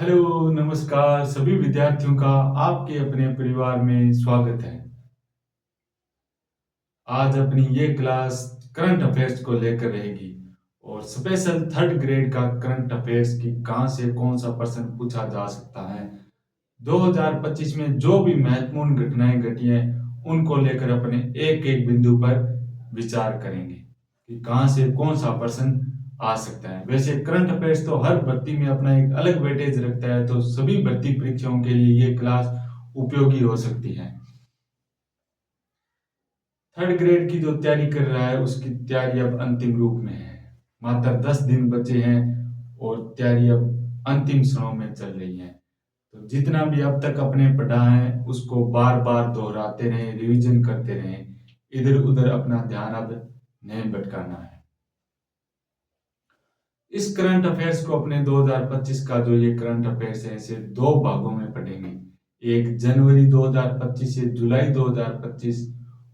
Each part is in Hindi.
हेलो, नमस्कार सभी विद्यार्थियों का आपके अपने परिवार में स्वागत है। आज अपनी ये क्लास करंट अफेयर्स को लेकर रहेगी और स्पेशल थर्ड ग्रेड का करंट अफेयर्स की कहाँ से कौन सा प्रश्न पूछा जा सकता है। 2025 में जो भी महत्वपूर्ण घटनाएं घटी हैं उनको लेकर अपने एक एक बिंदु पर विचार करेंगे कि कहाँ से कौन सा प्रश्न आ सकता है। वैसे करंट अफेयर्स तो हर भर्ती में अपना एक अलग वेटेज रखता है, तो सभी भर्ती परीक्षाओं के लिए ये क्लास उपयोगी हो सकती है। थर्ड ग्रेड की जो तैयारी कर रहा है उसकी तैयारी अब अंतिम रूप में है। मात्र 10 दिन बचे हैं और तैयारी अब अंतिम क्षणों में चल रही है। तो जितना भी अब तक अपने पढ़ा है उसको बार बार दोहराते रहें, रिवीजन करते रहें। इधर उधर अपना ध्यान अब नहीं भटकाना है। इस करंट अफेयर्स को अपने 2025 का जो ये करंट अफेयर्स है इसे दो भागों में पढ़ेंगे। एक जनवरी 2025 से जुलाई 2025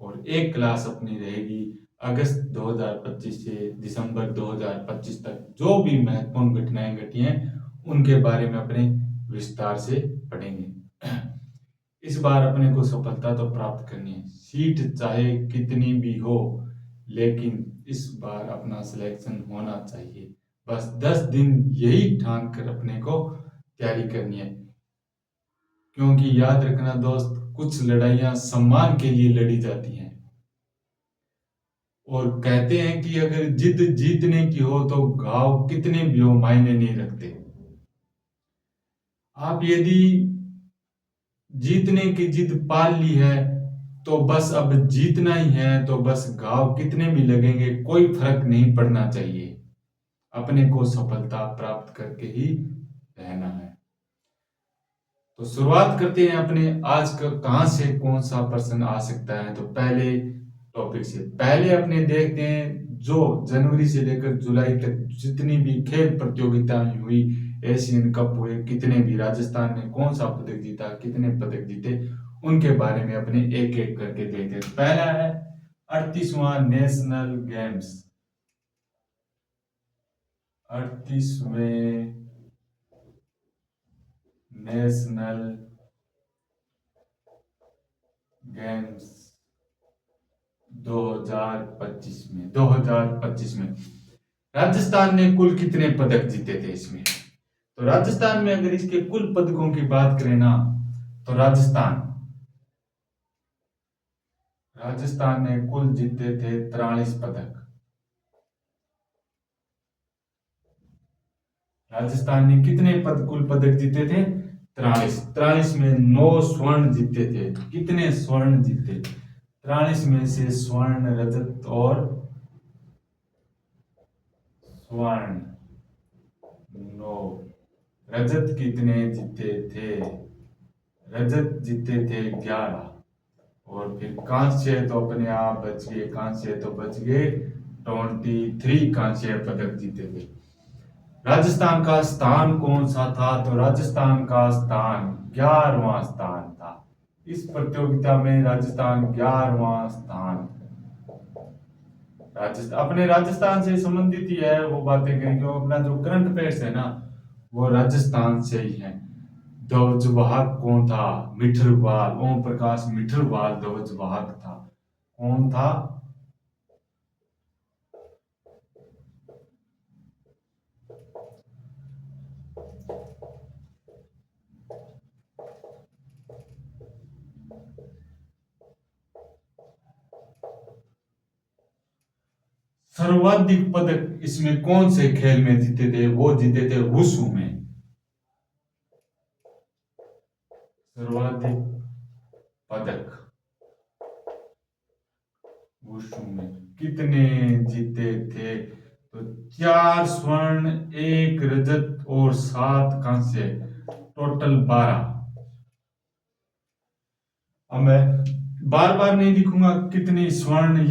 और एक क्लास अपनी रहेगी अगस्त 2025 से दिसंबर 2025 तक। जो भी महत्वपूर्ण घटनाएं घटी हैं उनके बारे में अपने विस्तार से पढ़ेंगे। इस बार अपने को सफलता तो प्राप्त करनी है, सीट चाहे कितनी भी हो, लेकिन इस बार अपना सिलेक्शन होना चाहिए। बस 10 दिन यही ठान कर अपने को तैयारी करनी है, क्योंकि याद रखना दोस्त, कुछ लड़ाइयां सम्मान के लिए लड़ी जाती हैं और कहते हैं कि अगर जिद जीतने की हो तो घाव कितने भी हो मायने नहीं रखते। आप यदि जीतने की जिद पाल ली है तो बस अब जीतना ही है, तो बस घाव कितने भी लगेंगे कोई फर्क नहीं पड़ना चाहिए। अपने को सफलता प्राप्त करके ही रहना है। तो शुरुआत करते हैं अपने आज का कहां से कौन सा प्रश्न आ सकता है। तो पहले टॉपिक से पहले अपने देखते हैं जो जनवरी से लेकर जुलाई तक जितनी भी खेल प्रतियोगिताएं हुई, एशियन कप हुए, कितने भी राजस्थान ने कौन सा पदक जीता, कितने पदक जीते, उनके बारे में अपने एक एक करके देखते हैं। पहला है 38वां नेशनल गेम्स। 38वें नेशनल गेम्स 2025 में राजस्थान ने कुल कितने पदक जीते थे इसमें। तो राजस्थान में अगर इसके कुल पदकों की बात करें ना, तो राजस्थान राजस्थान ने कुल जीते थे 43 पदक। राजस्थान ने कितने कुल पदक जीते थे? 43। 43 में 9 स्वर्ण जीते थे। कितने स्वर्ण जीते? 43 में से स्वर्ण, रजत और स्वर्ण 9। रजत कितने जीते थे? रजत जीते थे 11। और फिर कांस्य तो अपने आप बच गए, कांस्य तो बच गए 23 कांस्य पदक जीते थे। राजस्थान का स्थान कौन सा था? तो राजस्थान का स्थान 11वां स्थान था। इस प्रतियोगिता में राजस्थान 11वां स्थान। राजस्थान अपने राजस्थान से संबंधित ही है वो बातें करें, क्यों अपना जो करंट अफेयर्स है ना वो राजस्थान से ही है। ध्वजवाहक कौन था? मिठरवाल, ओम प्रकाश मिठरवाल ध्वजवाहक था। कौन था? सर्वाधिक पदक इसमें कौन से खेल में जीते थे? वो जीते थे वुशु में। सर्वाधिक पदक वुशु में कितने जीते थे? तो 4 स्वर्ण, 1 रजत और 7 कांस्य, टोटल 12। अब मैं बार बार नहीं लिखूंगा कितने स्वर्ण,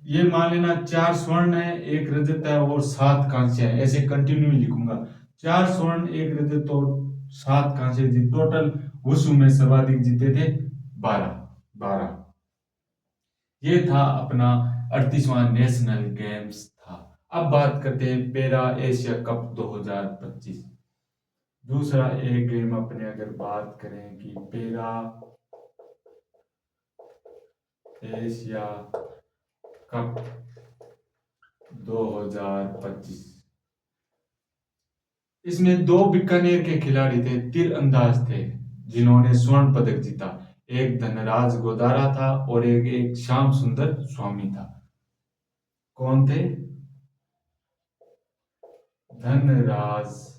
ये मान लेना 4 स्वर्ण है, 1 रजत है और 7 कांस्य है, ऐसे कंटिन्यू लिखूंगा। 4 स्वर्ण, 1 रजत और 7 कांस्य जी, टोटल वुशु में सर्वाधिक जीते थे 12। 12 ये था अपना 38वां नेशनल गेम्स था। अब बात करते हैं पैरा एशिया कप 2025। दूसरा एक गेम अपने अगर बात करें कि पैरा एशिया कप 2025, इसमें दो बीकानेर के खिलाड़ी थे, तीरंदाज थे, जिन्होंने स्वर्ण पदक जीता। एक धनराज गोदारा था और एक श्याम सुंदर स्वामी था। कौन थे? धनराज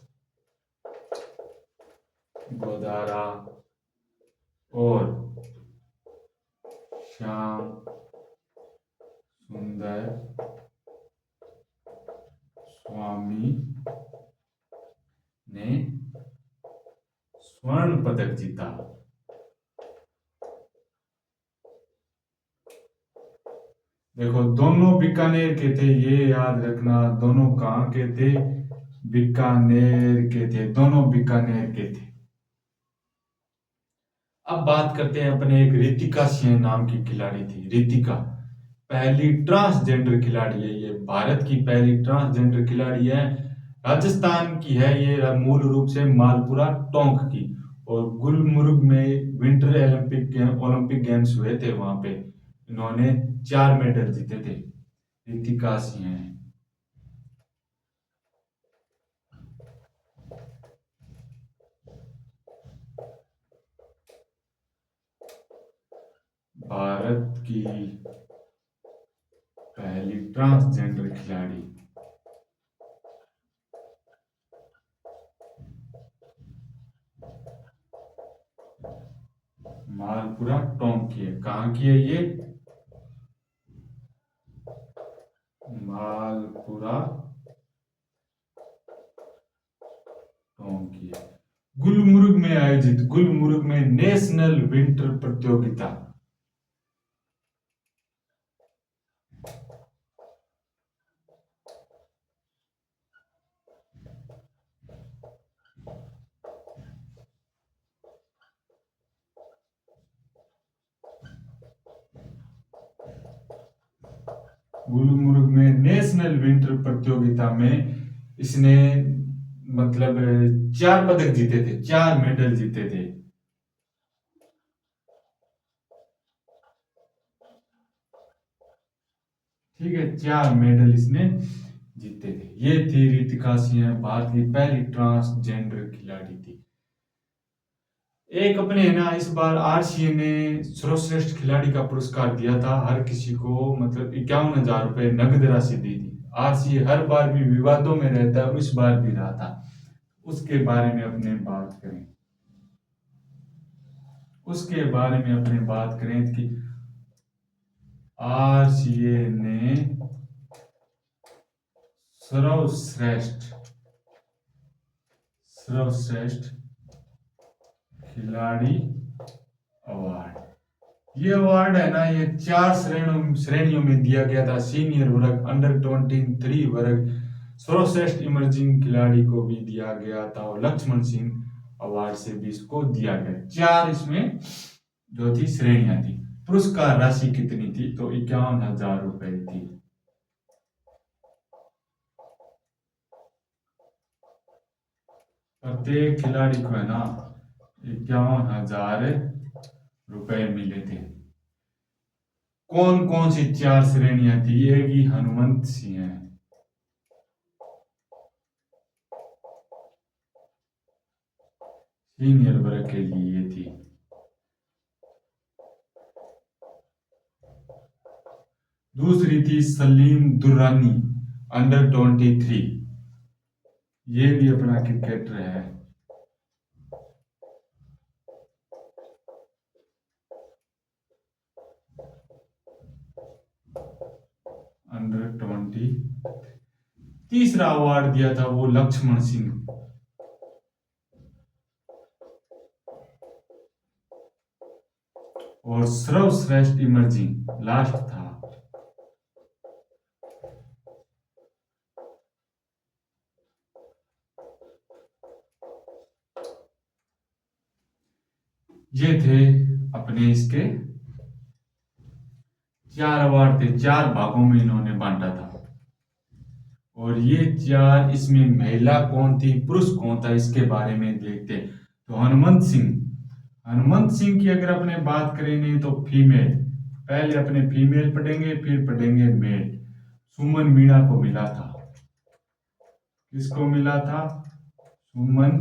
गोदारा और श्याम सुंदर स्वामी ने स्वर्ण पदक जीता। देखो, दोनों बीकानेर के थे, ये याद रखना। दोनों कहाँ के थे? बीकानेर के थे, दोनों बीकानेर के थे। अब बात करते हैं अपने एक रितिका सिंह नाम की खिलाड़ी थी। रितिका पहली ट्रांसजेंडर खिलाड़ी है, ये भारत की पहली ट्रांसजेंडर खिलाड़ी है। राजस्थान की है ये, मूल रूप से मालपुरा टोंक की। और गुलमर्ग में विंटर ओलंपिक गेम्स हुए थे, वहां पे इन्होंने 4 मेडल जीते थे। रितिका सिंह हैं। भारत की पहली ट्रांसजेंडर खिलाड़ी। मालपुरा टोंक की है। कहाँ की है ये? मालपुरा टोंक की है। गुलमर्ग में आयोजित, गुलमर्ग में नेशनल विंटर प्रतियोगिता। गुलमर्ग में नेशनल विंटर प्रतियोगिता में इसने मतलब 4 पदक जीते थे, 4 मेडल जीते थे। ठीक है, 4 मेडल इसने जीते थे। ये थी रितिका सिंह, भारत की पहली ट्रांसजेंडर खिलाड़ी थी। एक अपने है ना, इस बार आरसीए ने सर्वश्रेष्ठ खिलाड़ी का पुरस्कार दिया था हर किसी को, मतलब 51,000 रुपए नगद राशि दी थी। आरसीए हर बार भी विवादों में रहता है, इस बार भी रहा था। उसके बारे में अपने बात करें, उसके बारे में अपने बात करें कि आरसीए ने सर्वश्रेष्ठ सर्वश्रेष्ठ खिलाड़ी अवार्ड, ये अवार्ड है ना, ये 4 श्रेणियों में दिया गया था। सीनियर वर्ग, अंडर 23 वर्ग, सर्वश्रेष्ठ इमर्जिंग खिलाड़ी को भी दिया गया था और लक्ष्मण सिंह अवार्ड से भी इसको दिया गया। 4 इसमें जो थी श्रेणियां थी। पुरस्कार राशि कितनी थी? तो 51,000 रुपए थी। प्रत्येक खिलाड़ी को है ना 51,000 रुपए मिले थे। कौन कौन सी 4 श्रेणियां थी? एक ही हनुमंत सिंह है। सीनियर वर्ग के लिए ये थी। दूसरी थी सलीम दुर्रानी, अंडर 23, ये भी अपना क्रिकेटर है। अंडर 20। तीसरा अवार्ड दिया था वो लक्ष्मण सिंह। और सर्वश्रेष्ठ इमर्जिंग लास्ट था। ये थे अपने इसके 4 अवार्ड थे, 4 भागों में इन्होंने बांटा था। और ये चार, इसमें महिला कौन थी पुरुष कौन था इसके बारे में देखते हैं। तो हनुमंत सिंह की अगर अपने बात करेंगे तो फीमेल, पहले अपने फीमेल पढ़ेंगे फिर पढ़ेंगे मेल। सुमन मीणा को मिला था, किसको मिला था? सुमन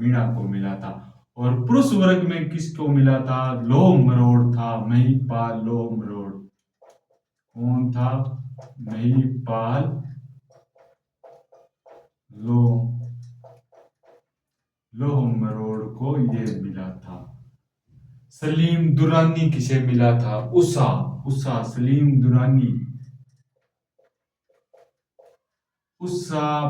मीणा को मिला था। और पुरुष वर्ग में किसको मिला था? लोह मरोड़ था, महिपाल लोह मरोड़। कौन था? महिपाल लोह मरोड़ को ये मिला था। सलीम दुरानी किसे मिला था? उषा सलीम दुरानी, उषा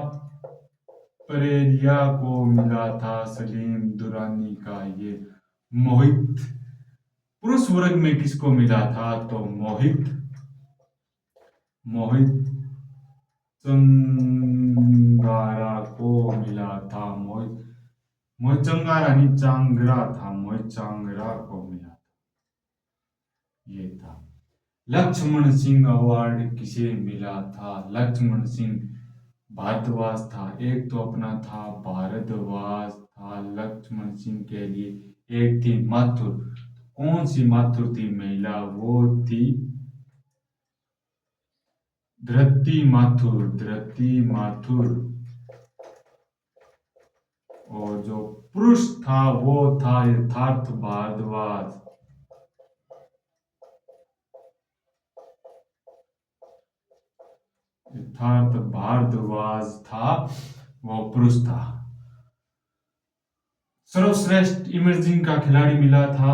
परेरिया को मिला था सलीम दुरानी का ये। मोहित, पुरुष वर्ग में किसको मिला था? तो मोहित चंगारा को मिला था। मोहित चंगारा नहीं, चांगरा था, मोहित चांगरा को मिला था। ये था। लक्ष्मण सिंह अवार्ड किसे मिला था? लक्ष्मण सिंह भारद्वाज था, एक तो अपना था भारद्वाज था लक्ष्मण सिंह के लिए। एक थी माथुर, कौन सी माथुर थी महिला? वो थी धृति माथुर। और जो पुरुष था वो था यथार्थ भारद्वाज। यथार्थ भारद्वाज था, वो पुरुष था। सर्वश्रेष्ठ इमर्जिंग का खिलाड़ी मिला था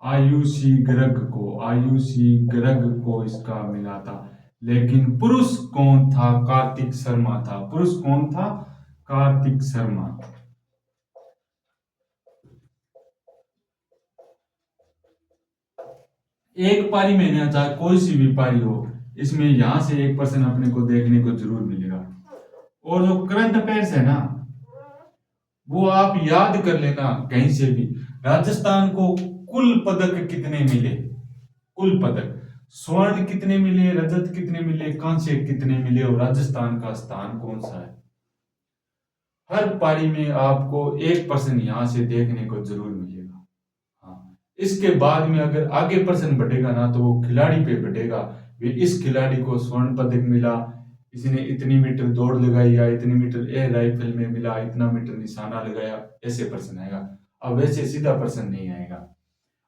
आयुषी गर्ग को इसका मिला था। लेकिन पुरुष कौन था? कार्तिक शर्मा था। पुरुष कौन था? कार्तिक शर्मा। एक पारी में ना, चाहे कोई सी भी पारी हो, इसमें यहां से 1% अपने को देखने को जरूर मिलेगा। और जो करंट अफेयर्स है ना, वो आप याद कर लेना कहीं से भी। राजस्थान को कुल पदक कितने मिले? कुल पदक स्वर्ण कितने मिले, रजत कितने मिले, कांस्य कितने मिले, और राजस्थान का स्थान कौन सा है? हर पारी में आपको 1% यहां से देखने को जरूर मिलेगा। हाँ, इसके बाद में अगर आगे पर्सन बढ़ेगा ना, तो वो खिलाड़ी पे बढ़ेगा। इस खिलाड़ी को स्वर्ण पदक मिला, इसने इतनी मीटर दौड़ लगाई, या इतनी मीटर एयर राइफल में मिला, इतना मीटर निशाना लगाया, ऐसे पर्सन आएगा। अब वैसे सीधा पर्सन नहीं आएगा।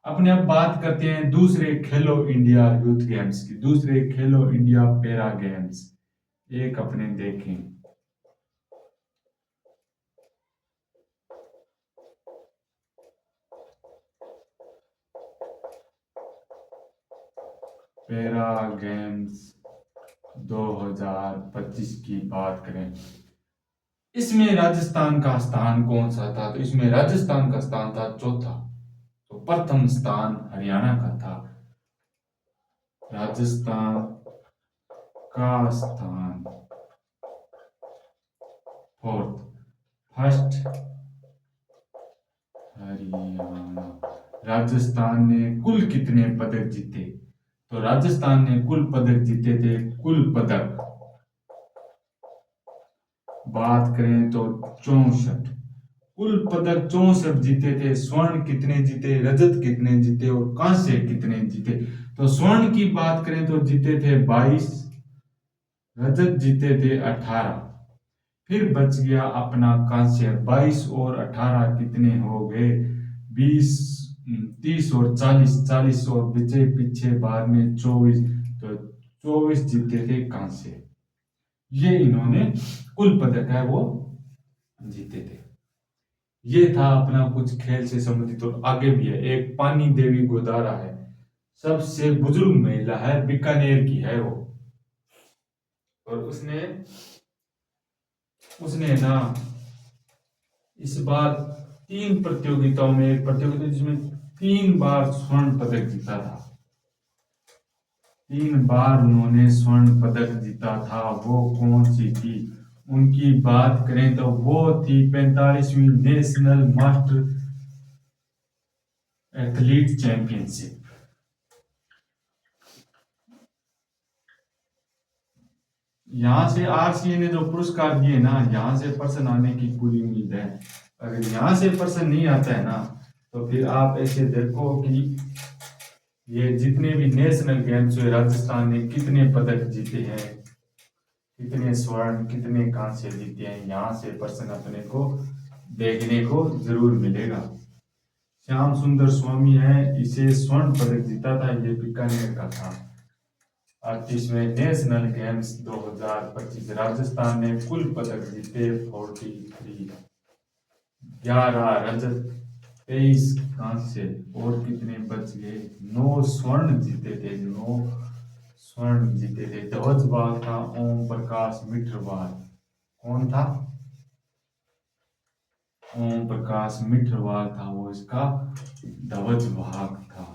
अपने अब बात करते हैं दूसरे खेलो इंडिया यूथ गेम्स की, दूसरे खेलो इंडिया पैरा गेम्स। एक अपने देखें, पैरा गेम्स 2025 की बात करें, इसमें राजस्थान का स्थान कौन सा था? तो इसमें राजस्थान का स्थान था चौथा। तो प्रथम स्थान हरियाणा का था। राजस्थान का स्थान फोर्थ, फर्स्ट हरियाणा। राजस्थान ने कुल कितने पदक जीते? तो राजस्थान ने कुल पदक जीते थे, कुल पदक बात करें तो 64। कुल पदक 64 जीते थे। स्वर्ण कितने जीते, रजत कितने जीते, और कांस्य कितने जीते? तो स्वर्ण की बात करें तो जीते थे 22, रजत जीते थे 18, फिर बच गया अपना कांस्य। 22 और 18 कितने हो गए? 20, 30 और 40, 40 और बचे पीछे बाद में 24। तो 24 जीते थे कांस्य। ये इन्होंने कुल पदक है वो जीते थे। ये था अपना कुछ खेल से संबंधित। और आगे भी है, एक पानी देवी गोदारा है, सबसे बुजुर्ग महिला है, बीकानेर की है वो। और उसने ना इस बार 3 प्रतियोगिताओं में, एक प्रतियोगिता जिसमें 3 बार स्वर्ण पदक जीता था, 3 बार उन्होंने स्वर्ण पदक जीता था। वो कौन सी थी? उनकी बात करें तो वो थी 45वीं नेशनल मास्टर एथलीट चैंपियनशिप। यहाँ से आरसीए ने जो पुरस्कार दिए ना, यहाँ से पर्सन आने की पूरी उम्मीद है। अगर यहाँ से पर्सन नहीं आता है ना, तो फिर आप ऐसे देखो कि ये जितने भी नेशनल गेम्स हुए, राजस्थान ने कितने पदक जीते हैं, कितने स्वर्ण कितने कांस्य जीते हैं, यहाँ से पर्सन अपने को देखने को जरूर मिलेगा। श्याम सुंदर स्वामी है, इसे स्वर्ण पदक जीता था, ये बीकानेर का था। 38वें नेशनल गेम्स 2025 राजस्थान ने कुल पदक जीते 43, 11 रजत, 23 कांस्य और कितने बच गए, 9 स्वर्ण जीते थे, 9 स्वर्ण जीते थे। ध्वजवाहक था ओम प्रकाश मिठरवाल। कौन था? ओम प्रकाश मिठरवाल था वो इसका ध्वजवाहक था।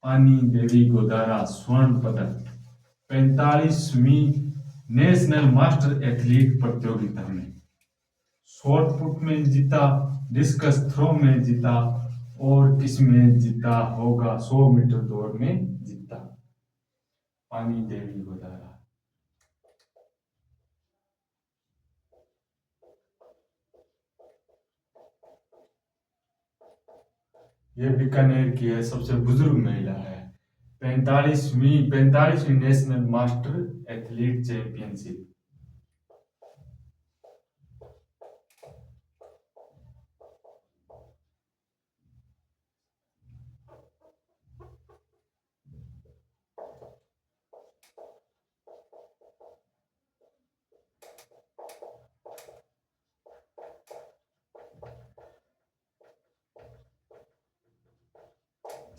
पानी देवी गोदारा स्वर्ण पदक 45वीं नेशनल मास्टर एथलीट प्रतियोगिता में शॉट पुट में जीता, डिस्कस थ्रो में जीता और किसमें जीता होगा, 100 मीटर दौड़ में जीता पानी देवी गोदारा। ये बीकानेर की है, सबसे बुजुर्ग महिला है। 45वीं national master athlete championship.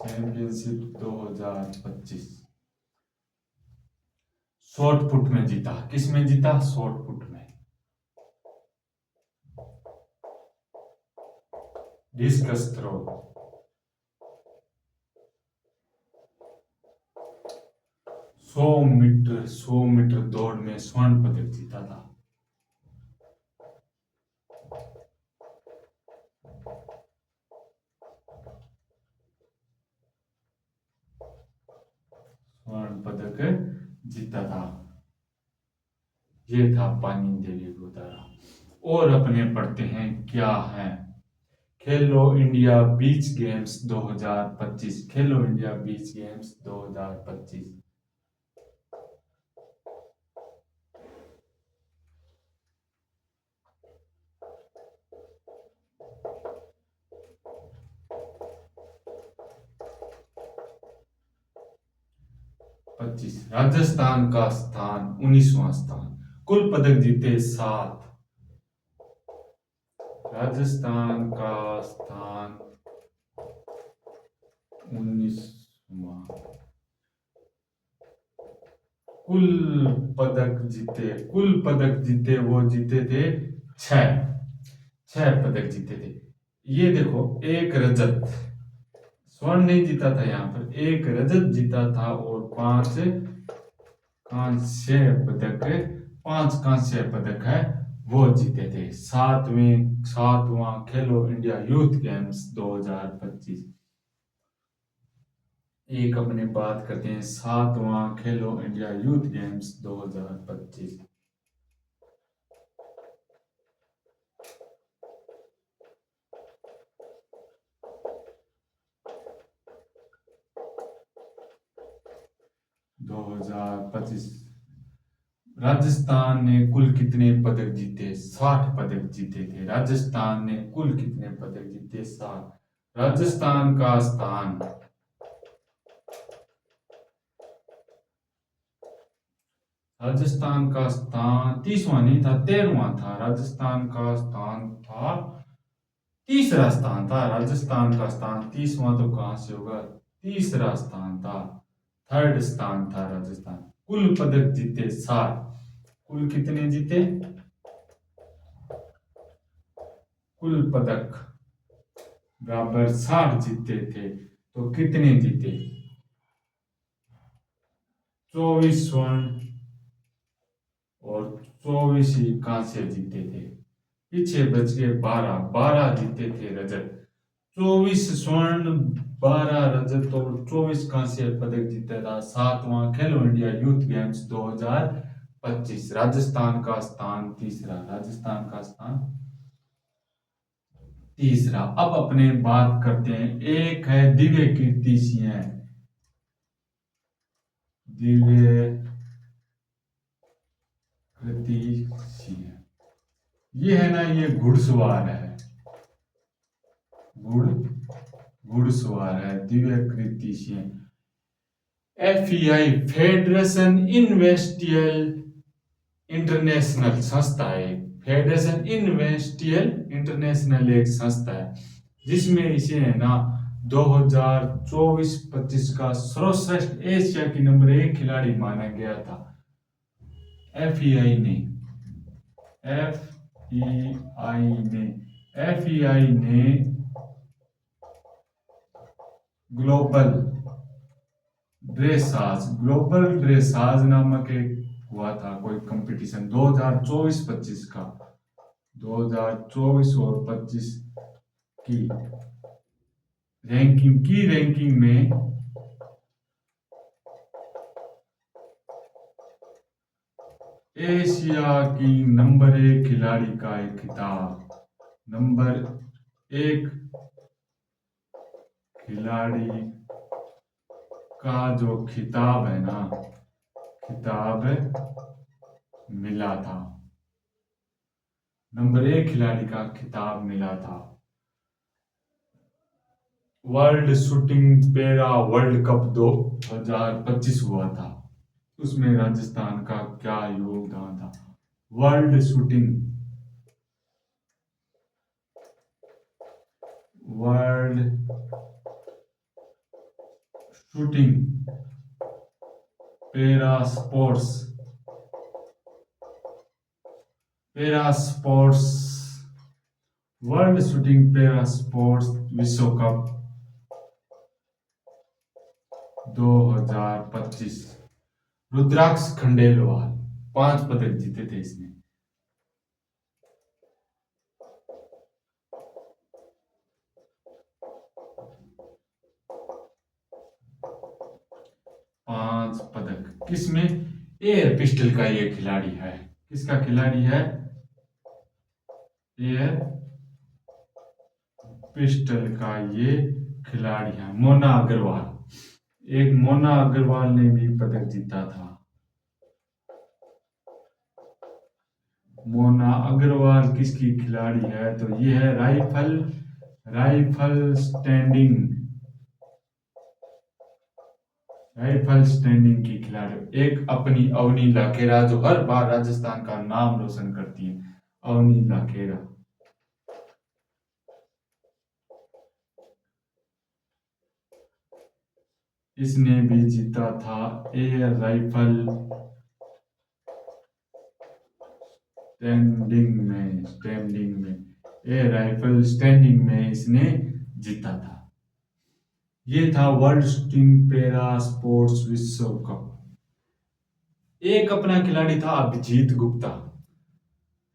Championship 2025 shot put में जीता। किस में जीता? शॉर्ट पुट में। डिस्कस थ्रो 100 मीटर दौड़ में स्वर्ण पदक जीता था। स्वर्ण पदक जीता था। ये था पानी देवी गोदारा। और अपने पढ़ते हैं क्या है। खेलो इंडिया बीच गेम्स 2025। खेलो इंडिया बीच गेम्स 2025 राजस्थान का स्थान 19वां स्थान। कुल पदक जीते 7। राजस्थान का स्थान 19वां। कुल पदक जीते वो जीते थे 6 पदक जीते थे। ये देखो, एक रजत, स्वर्ण नहीं जीता था यहाँ पर, एक रजत जीता था और 5 कांस्य पदक, 5 कांस्य पदक है वो जीते थे। सातवां खेलो इंडिया यूथ गेम्स 2025। एक अपने बात करते हैं 7वां खेलो इंडिया यूथ गेम्स 2025। राजस्थान ने कुल कितने पदक जीते? 60 पदक जीते थे। राजस्थान ने कुल कितने पदक जीते? 60। राजस्थान का स्थान 30वां नहीं था, 13वां था। राजस्थान का स्थान था, तीसरा स्थान था। राजस्थान का स्थान 30वां तो कहां से होगा, तीसरा स्थान था, थर्ड स्थान था राजस्थान। कुल पदक जीते 60। कुल कितने जीते? कुल पदक बराबर 60 जीते थे, तो कितने जीते? 24 स्वर्ण और 24 ही कांस्य जीते थे। पीछे बच गए 12 जीते थे रजत। 24 स्वर्ण 12 रजत और 24 कांस्य पदक जीता था। 7वां खेलो इंडिया यूथ गेम्स 2025। राजस्थान का स्थान तीसरा। राजस्थान का स्थान तीसरा। अब अपने बात करते हैं, एक है दिव्य कीर्ति सिंह। दिव्य कीर्ति सिंह, ये है ना, ये घुड़सवार है। घुड़ घुड़सवार है दिव्य कीर्ति सिंह। FEI फेडरेशन इन्वेस्टियल इंटरनेशनल संस्था है। फेडरेशन इन्वेस्टियल इंटरनेशनल एक संस्था है जिसमें इसे है ना 2024-25 का सर्वश्रेष्ठ एशिया की नंबर 1 खिलाड़ी माना गया था। FEI ने FEI ने ग्लोबल ड्रेसाज नामक एक हुआ था कोई कंपटीशन 2024-25 का। 2024 और 25 की रैंकिंग में एशिया की नंबर 1 खिलाड़ी का एक खिताब, नंबर 1 खिलाड़ी का जो खिताब है ना, खिताब मिला था। नंबर 1 खिलाड़ी का खिताब मिला था। World shooting para world cup 2025 हुआ था, उसमें राजस्थान का क्या योगदान था। World shooting para sports world shooting para sports विश्व कप 2025 रुद्राक्ष खंडेलवाल 5 पदक जीते थे इसने। पांच पदक किसमें? एयर पिस्टल का ये खिलाड़ी है। किसका खिलाड़ी है? एयर पिस्टल का ये खिलाड़ी है। मोना अग्रवाल ने भी पदक जीता था। मोना अग्रवाल किसकी खिलाड़ी है? तो ये है राइफल स्टैंडिंग की खिलाड़ी। एक अपनी अवनी लाखेरा जो हर बार राजस्थान का नाम रोशन करती है, अवनी लाखेरा। इसने भी जीता था एयर राइफल स्टैंडिंग में इसने जीता था। ये था वर्ल्ड शूटिंग पैरा स्पोर्ट्स विश्व कप। एक अपना खिलाड़ी था अभिजीत गुप्ता,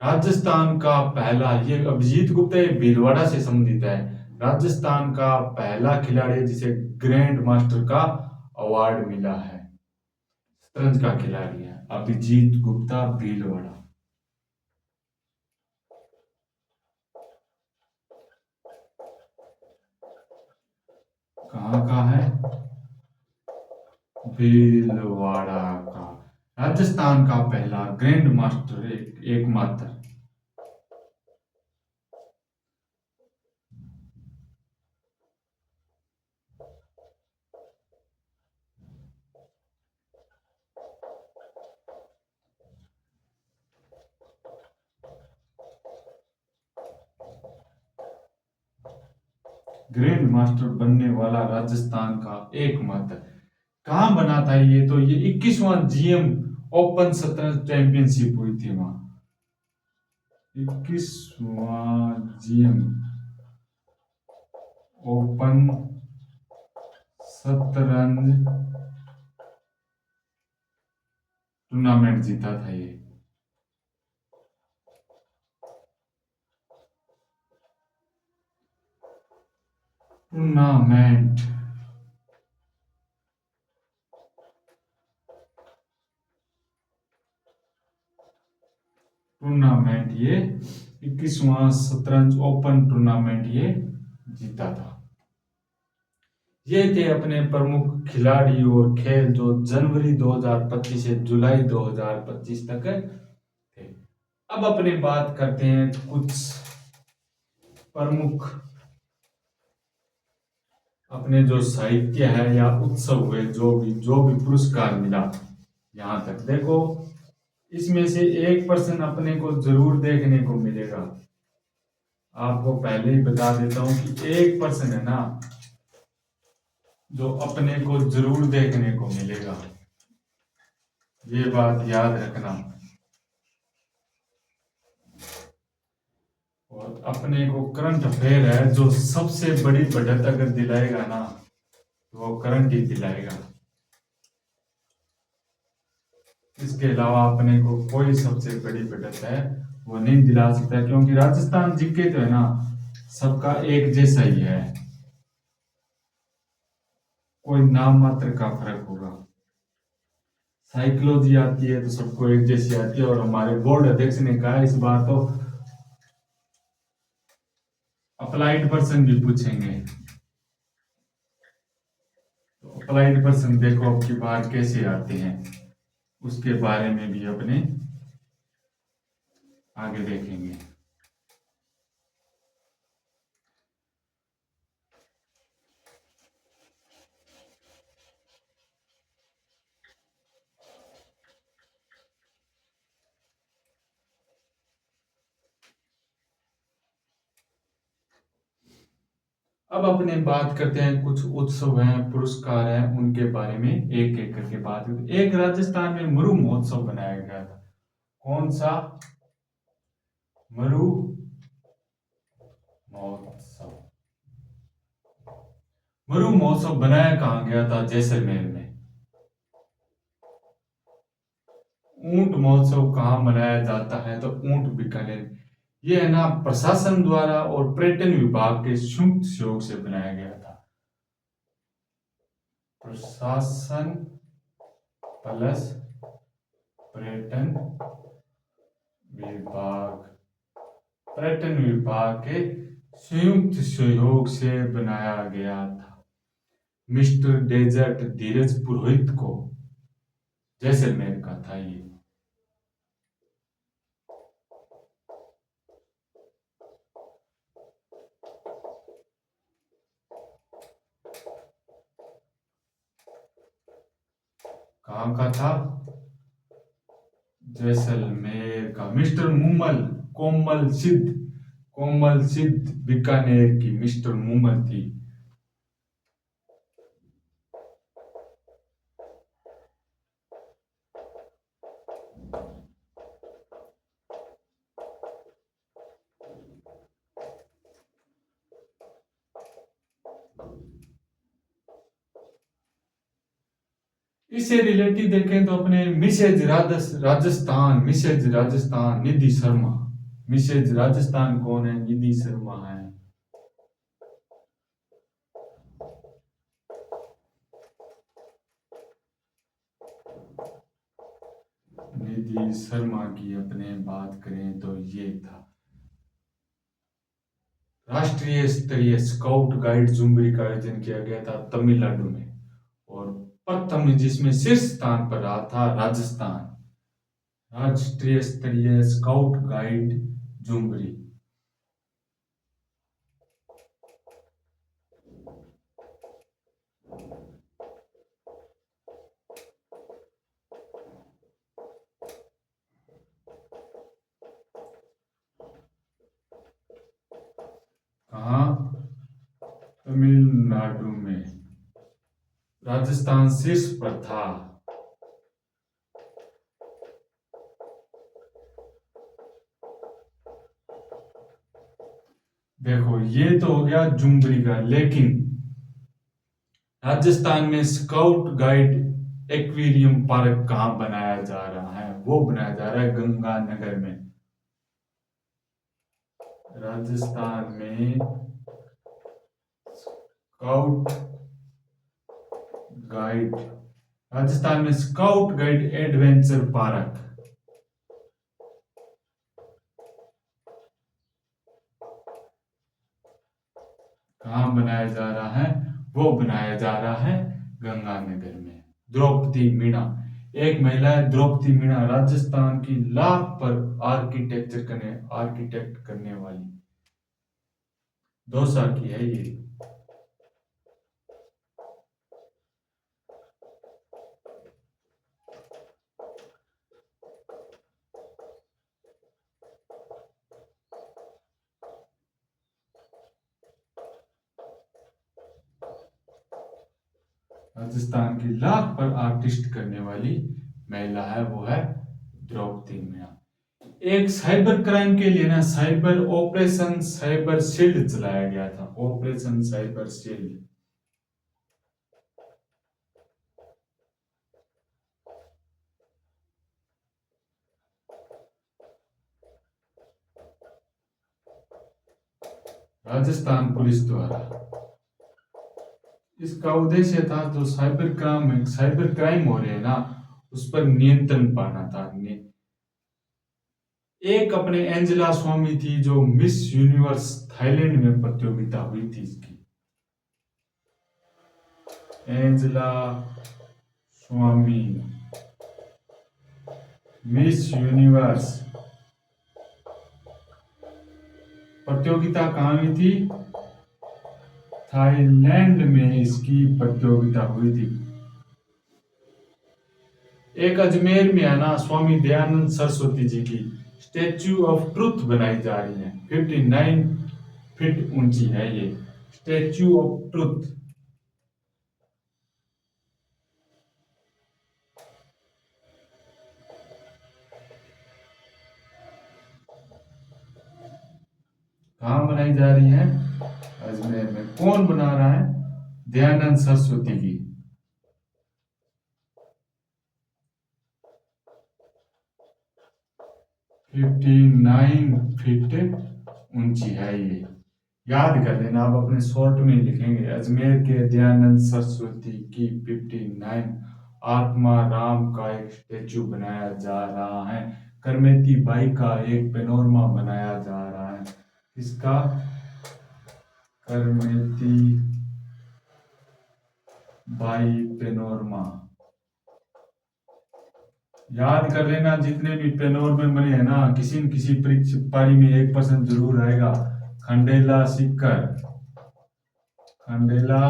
राजस्थान का पहला। ये अभिजीत गुप्ता ये भीलवाड़ा से संबंधित है। राजस्थान का पहला खिलाड़ी जिसे ग्रैंड मास्टर का अवार्ड मिला है। शतरंज का खिलाड़ी है अभिजीत गुप्ता, भीलवाड़ा। कहाँ का है? भीलवाड़ा का। राजस्थान का पहला ग्रैंड मास्टर एकमात्र। ग्रैंड मास्टर बनने वाला राजस्थान का एकमात्र। कहाँ बना था ये? तो ये 21वां GM ओपन शतरंज चैंपियनशिप हुई थी वहां। 21वां GM ओपन शतरंज टूर्नामेंट जीता था ये। टूर्नामेंट। टूर्नामेंट ये 21वां शतरंज ओपन टूर्नामेंट ये जीता था। ये थे अपने प्रमुख खिलाड़ी और खेल जो जनवरी 2025 से जुलाई 2025 तक थे। अब अपनी बात करते हैं कुछ प्रमुख अपने जो साहित्य है या उत्सव हुए, जो भी पुरस्कार मिला। यहाँ तक देखो, इसमें से एक पर्सन अपने को जरूर देखने को मिलेगा। आपको पहले ही बता देता हूं कि एक पर्सन है ना जो अपने को जरूर देखने को मिलेगा, ये बात याद रखना। और अपने को करंट अफेयर है जो सबसे बड़ी बढ़त अगर दिलाएगा ना तो वो करंट ही दिलाएगा। इसके अलावा अपने को कोई सबसे बड़ी बढ़त है वो नहीं दिला सकता, क्योंकि राजस्थान जीके तो है ना सबका एक जैसा ही है, कोई नाम मात्र का फर्क होगा। साइकोलॉजी आती है तो सबको एक जैसी आती है, और हमारे बोर्ड अध्यक्ष ने कहा इस बार तो अप्लाइड पर्सन भी पूछेंगे। तो अप्लाइड पर्सन देखो अब की बार कैसे आते हैं, उसके बारे में भी अपने आगे देखेंगे। अब अपने बात करते हैं कुछ उत्सव हैं, पुरस्कार हैं, उनके बारे में एक एक करके बात करते हैं। एक राजस्थान में मरु महोत्सव बनाया गया था। कौन सा? मरु महोत्सव। मरु महोत्सव बनाया कहाँ गया था? जैसलमेर में। ऊंट महोत्सव कहाँ मनाया जाता है? तो ऊंट बीकानेर। ये है ना प्रशासन द्वारा और पर्यटन विभाग के संयुक्त सहयोग से बनाया गया था। प्रशासन प्लस पर्यटन विभाग, पर्यटन विभाग के संयुक्त सहयोग से बनाया गया था। मिस्टर डेजर्ट धीरज पुरोहित को जैसलमेर का था ये। कहाँ का था? जैसलमेर का। मिस्टर मुमल कोमल सिद्ध बीकानेर की मिस्टर मुमल थी। इससे रिलेटेड देखें तो अपने मिसेज राजस्थान निधि शर्मा। मिसेज राजस्थान कौन है? निधि शर्मा है। निधि शर्मा की अपने बात करें तो ये था। राष्ट्रीय स्तरीय स्काउट गाइड जुम्बरी का आयोजन किया गया था तमिलनाडु में, और प्रथम जिसमें शीर्ष स्थान पर रहा था राजस्थान। राष्ट्रीय स्तरीय स्काउट गाइड जुम्बरी। कहाँ? तमिलनाडु में। राजस्थान शीर्ष पर था। देखो ये तो हो गया जुम्बरी का, लेकिन राजस्थान में स्काउट गाइड एक्वेरियम पार्क कहाँ बनाया जा रहा है? वो बनाया जा रहा है गंगानगर में। राजस्थान में स्काउट गाइड, राजस्थान में स्काउट गाइड एडवेंचर पार्क कहाँ बनाया जा रहा है? वो बनाया जा रहा है गंगानगर में। द्रौपदी मीणा, एक महिला है द्रौपदी मीणा, राजस्थान की लाख पर आर्किटेक्ट करने वाली, दौसा की है ये। राजस्थान की लाख पर आर्टिस्ट करने वाली महिला है, वो है द्रौपदी मीणा। एक साइबर क्राइम के लिए ना साइबर ऑपरेशन साइबर शील्ड चलाया गया था, operation cyber shield. Rajasthan police द्वारा। इसका उद्देश्य था जो साइबर क्राइम हो रहे हैं ना, उस पर नियंत्रण पाना था। एक अपने एंजेला स्वामी थी जो मिस यूनिवर्स थाईलैंड में प्रतियोगिता हुई थी इसकी, एंजेला स्वामी मिस यूनिवर्स प्रतियोगिता कहाँ हुई थी? थाईलैंड में इसकी प्रतियोगिता हुई थी। एक अजमेर में है ना स्वामी दयानंद सरस्वती जी की स्टेच्यू ऑफ ट्रुथ बनाई जा रही है, 59 फीट ऊंची है ये स्टेच्यू ऑफ ट्रुथ। कहाँ बनाई जा रही है? अजमेर में। कौन बना रहा है? दयानंद सरस्वती की। फिफ्टी 59 फीट ऊंची है ये, याद कर लेना, आप अपने शॉर्ट में लिखेंगे अजमेर के दयानंद सरस्वती की 59 आत्मा राम का एक स्टेचू बनाया जा रहा है। करमेती बाई का एक पेनोरमा बनाया जा रहा है। इसका करमेती बाई पेनोरमा याद कर लेना, जितने भी पेनोरमे बने हैं ना, किसी न किसी परीक्षा पारी में 1% जरूर आएगा। खंडेला सिक्कर, खंडेला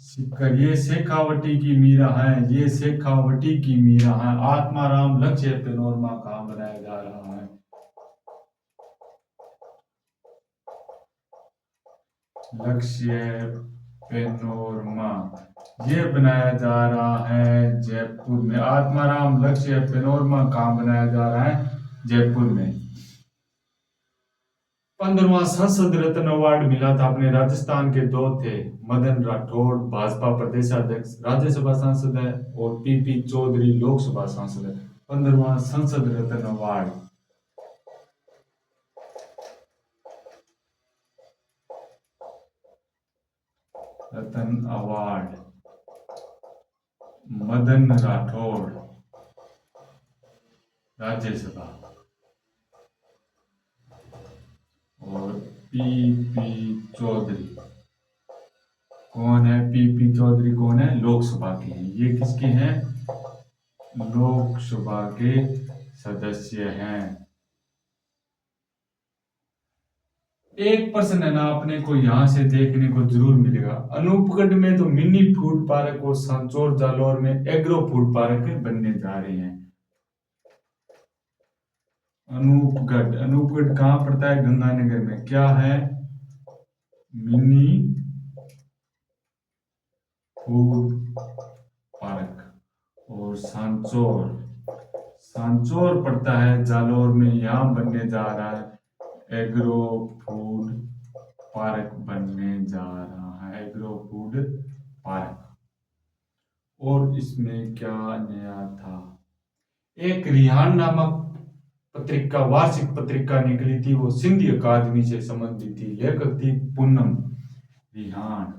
सिक्कर, ये शेखावटी की मीरा है, ये शेखावटी की मीरा है। आत्माराम लक्ष्य पेनोरमा कहाँ बनाया जा रहा है? लक्ष्य पेनोरमा ये बनाया जा रहा है जयपुर में। आत्माराम लक्ष्य पेनोरमा कहाँ बनाया जा रहा है? जयपुर में। 15वां संसद रत्न अवार्ड मिला था अपने राजस्थान के दो थे, मदन राठौड़ भाजपा प्रदेशाध्यक्ष राज्यसभा सांसद है, और पीपी चौधरी लोकसभा सांसद है। 15वां संसद रत्न अवार्ड। रत्न अवार्ड मदन राठौड़ राज्यसभा, और पीपी चौधरी कौन है? पीपी चौधरी कौन है? लोकसभा के हैं। ये किसके हैं? लोकसभा के सदस्य हैं। एक प्रश्न है ना अपने को यहां से देखने को जरूर मिलेगा, अनूपगढ़ में तो मिनी फूड पार्क और सांचौर जालौर में एग्रो फूड पार्क बनने जा रहे हैं। अनूपगढ़, अनूपगढ़ कहाँ पड़ता है? गंगानगर में। क्या है? Mini food park. और सांचौर, सांचौर पड़ता है जालौर में, यहाँ बनने जा रहा है एग्रो फूड पार्क बनने जा रहा है, एग्रो फूड पार्क। और इसमें क्या नया था? एक रिहान नामक पत्रिका, वार्षिक पत्रिका निकली थी, वो सिंधी अकादमी से संबंधित थी, लेखक थी पूनम रिहान।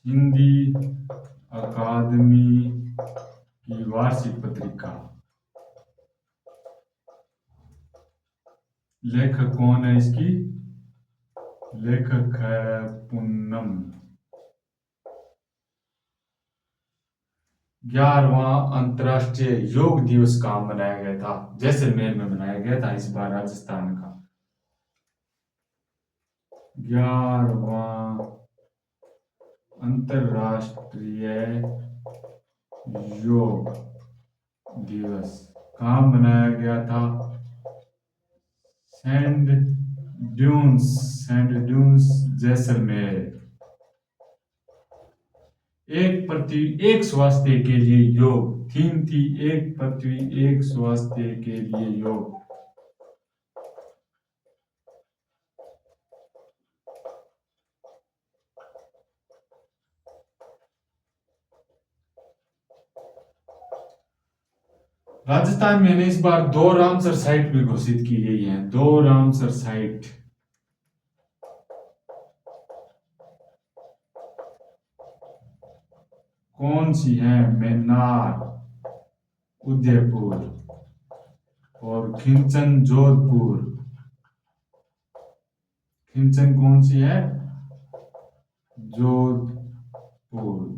हिंदी अकादमी की वार्षिक पत्रिका। लेखक कौन है इसकी? लेखक है पूनम। 11वां अंतर्राष्ट्रीय योग दिवस कहाँ मनाया गया था? जैसलमेर में मनाया गया था इस बार, राजस्थान का 11वां अंतर्राष्ट्रीय योग दिवस कहाँ मनाया गया था? Sand dunes Jaisalmer. एक पृथ्वी एक स्वास्थ्य के लिए योग थीम थी। एक पृथ्वी एक स्वास्थ्य के लिए योग। राजस्थान में इस बार 2 रामसर साइट भी घोषित की गई है। 2 रामसर साइट। कौन सी है? मैनार उदयपुर और खिंचन जोधपुर। खिंचन कौन सी है?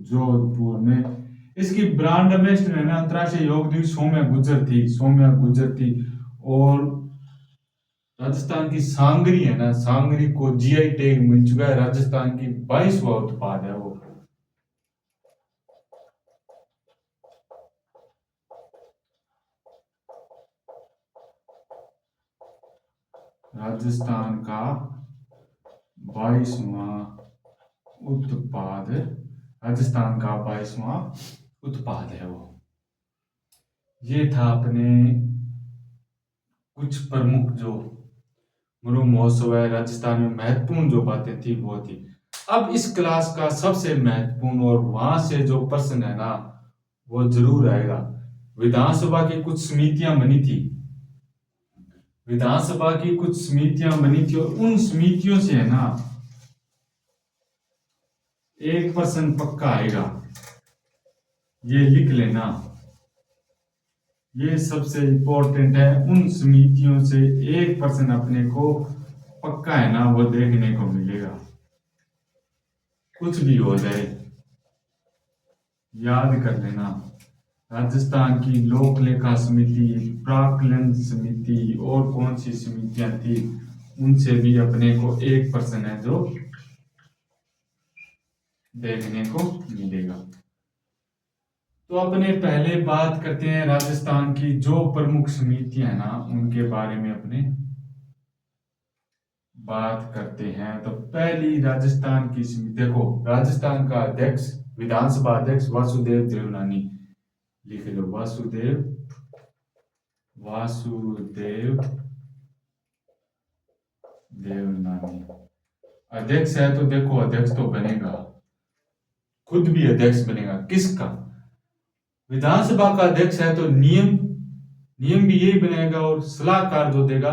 जोधपुर में। इसकी ब्रांड एम्बेसडर है ना अंतर्राष्ट्रीय योग दिवस सौम्या गुजर थी। और राजस्थान की सांगरी है ना, सांगरी को जीआई टैग मिल चुका है। राजस्थान की 22वां उत्पाद है वो। राजस्थान का 22वां उत्पाद, राजस्थान का 22वां उत्पाद है वो। ये था अपने कुछ प्रमुख जो मरु महोत्सव है राजस्थान में महत्वपूर्ण जो बातें थी वो थी। अब इस क्लास का सबसे महत्वपूर्ण और वहां से जो प्रश्न है ना वो जरूर आएगा। विधानसभा की कुछ समितियां बनी थी। विधानसभा की कुछ समितियां बनी थी और उन समितियों से है ना एक प्रश्न पक्का आएगा। ये लिख लेना, ये सबसे इंपॉर्टेंट है। उन समितियों से एक प्रश्न अपने को पक्का है ना वो देखने को मिलेगा। कुछ भी हो जाए याद कर लेना। राजस्थान की लोक लेखा समिति, प्राक्कलन समिति और कौन सी समितियां थी उनसे भी अपने को एक प्रश्न है जो देखने को मिलेगा। तो अपने पहले बात करते हैं राजस्थान की जो प्रमुख समितियां ना उनके बारे में अपने बात करते हैं। तो पहली राजस्थान की समिति देखो, राजस्थान का अध्यक्ष विधानसभा अध्यक्ष वासुदेव देवनानी। लिख लो वासुदेव देवनानी। अध्यक्ष है तो देखो अध्यक्ष तो बनेगा, खुद भी अध्यक्ष बनेगा। किसका? विधानसभा का अध्यक्ष है तो नियम भी यही बनेगा और सलाहकार जो देगा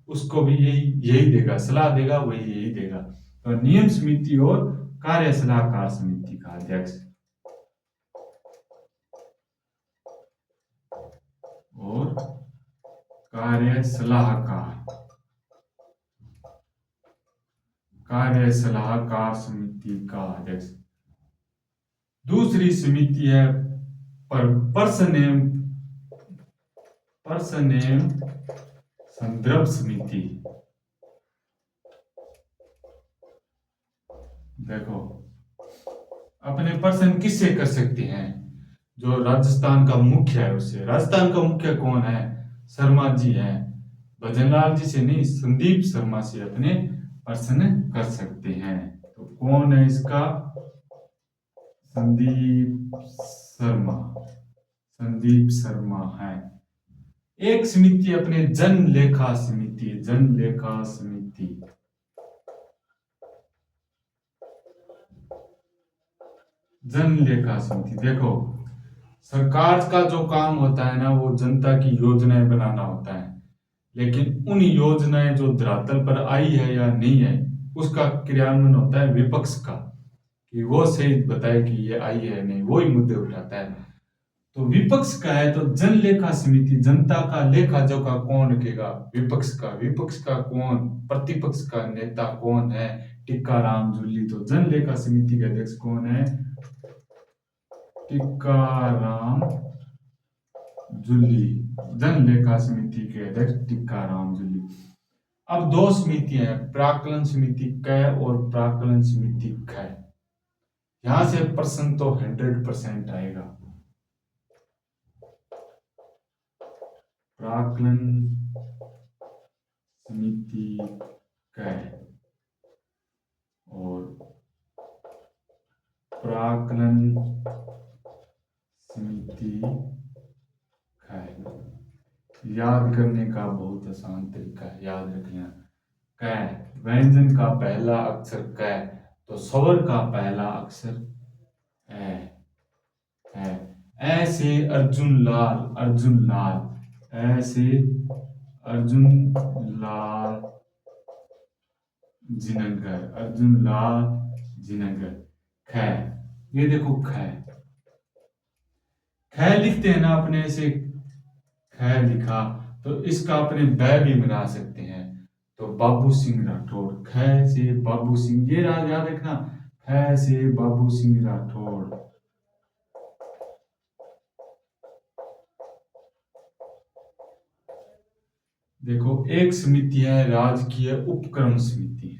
उसको भी यही देगा, सलाह देगा वही यही देगा। तो नियम समिति और कार्य सलाहकार समिति का अध्यक्ष और कार्य सलाहकार समिति का अध्यक्ष। दूसरी समिति है पर्सन एवं संदर्भ समिति। देखो अपने पर्सन किससे कर सकते हैं? जो राजस्थान का मुख्य है उससे। राजस्थान का मुख्य कौन है? शर्मा जी हैं। भजनलाल जी से नहीं, संदीप शर्मा से अपने पर्सन कर सकते हैं। तो कौन है इसका? संदीप शर्मा है। एक समिति अपने जन लेखा समिति। देखो सरकार का जो काम होता है ना वो जनता की योजनाएं बनाना होता है, लेकिन उन योजनाएं जो धरातल पर आई है या नहीं है उसका क्रियान्वयन होता है विपक्ष का। कि वो सही बताए कि ये आई है नहीं, वो ही मुद्दे उठाता है। तो विपक्ष का है तो जन लेखा समिति, जनता का लेखा जोखा कौन रखेगा? विपक्ष का। विपक्ष का कौन? प्रतिपक्ष का नेता कौन है? टिक्काराम जूली। तो जन लेखा समिति के अध्यक्ष कौन है? टिक्काराम जूली। जन लेखा समिति के अध्यक्ष टिक्काराम जूली। अब दो समितियां हैं, प्राक्कलन समिति क और प्राक्कलन समिति ख। यहां से प्रश्न तो 100% आएगा। प्राक्कलन समिति क और प्राक्कलन समिति ख। याद करने का बहुत आसान तरीका है, याद रख लेना। क व्यंजन का पहला अक्षर क, तो स्वर का पहला अक्षर है। ऐ से अर्जुन लाल, अर्जुन लाल। ऐ से अर्जुन लाल जिनगर, अर्जुन लाल जिनगर। ख, ये देखो ख, ख लिखते हैं ना अपने से, ख लिखा तो इसका अपने ब भी मिला सकते हैं। तो बाबू सिंह राठौड़। ख से बाबू सिंह, ये याद रखना, ख से बाबू सिंह राठौड़। देखो एक समिति है राजकीय उपक्रम समिति।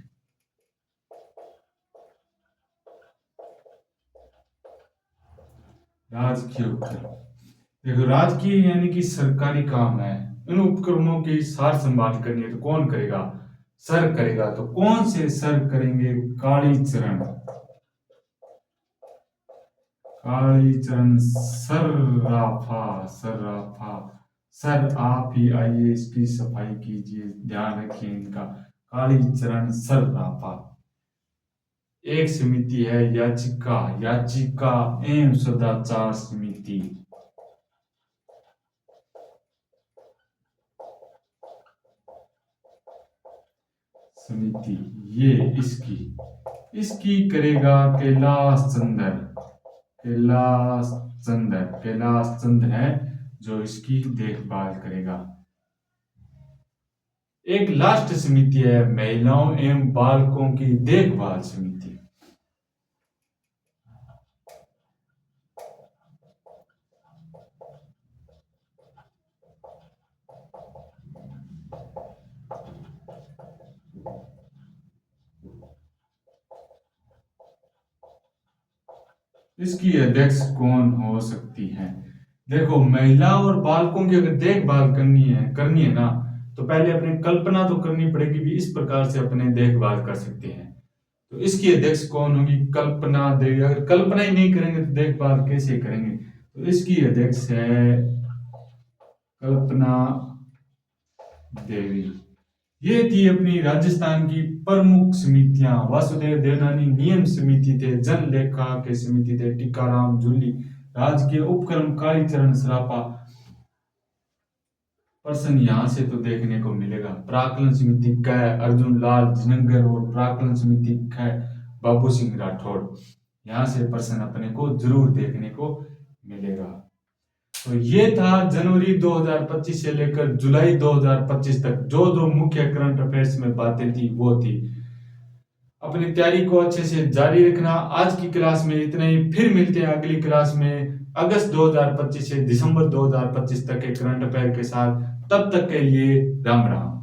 राजकीय उपक्रम, देखो राजकीय यानी कि सरकारी काम है, इन उपक्रमों की सार संभाल करनी है तो कौन करेगा? सर करेगा। तो कौन से सर करेंगे? कालीचरण। कालीचरण सर्राफा, सर्राफा। सर आप ही आइए इसकी सफाई कीजिए, ध्यान रखिए इनका। कालीचरण सर्राफा। एक समिति है याचिका, याचिका एवं सदाचार समिति। समिति ये इसकी करेगा कैलाश चंद्र। कैलाश चंद्र, कैलाश चंद्र है जो इसकी देखभाल करेगा। एक लास्ट समिति है महिलाओं एवं बालकों की देखभाल समिति। इसकी अध्यक्ष कौन हो सकती है? देखो महिला और बालकों की अगर देखभाल करनी है ना, तो पहले अपने कल्पना तो करनी पड़ेगी भी इस प्रकार से अपने देखभाल कर सकते हैं। तो इसकी अध्यक्ष कौन होगी? कल्पना देवी। अगर कल्पना ही नहीं करेंगे तो देखभाल कैसे करेंगे? तो इसकी अध्यक्ष है कल्पना देवी। ये थी अपनी राजस्थान की प्रमुख समितियां। वासुदेव देवनानी नियम समिति थे, जन लेखा के समिति थे टिक्काराम जूली, राजकीय उपक्रम कालीचरण सराफा। प्रश्न यहां से तो देखने को मिलेगा। प्राक्कलन समिति क अर्जुन लाल जिनगर और प्राक्कलन समिति ख बाबू सिंह राठौड़। यहां से प्रश्न अपने को जरूर देखने को मिलेगा। तो ये था जनवरी 2025 से लेकर जुलाई 2025 तक जो दो मुख्य करंट अफेयर्स में बातें थी वो थी। अपनी तैयारी को अच्छे से जारी रखना। आज की क्लास में इतना ही, फिर मिलते हैं अगली क्लास में अगस्त 2025 से दिसंबर 2025 तक के करंट अफेयर के साथ। तब तक के लिए राम राम।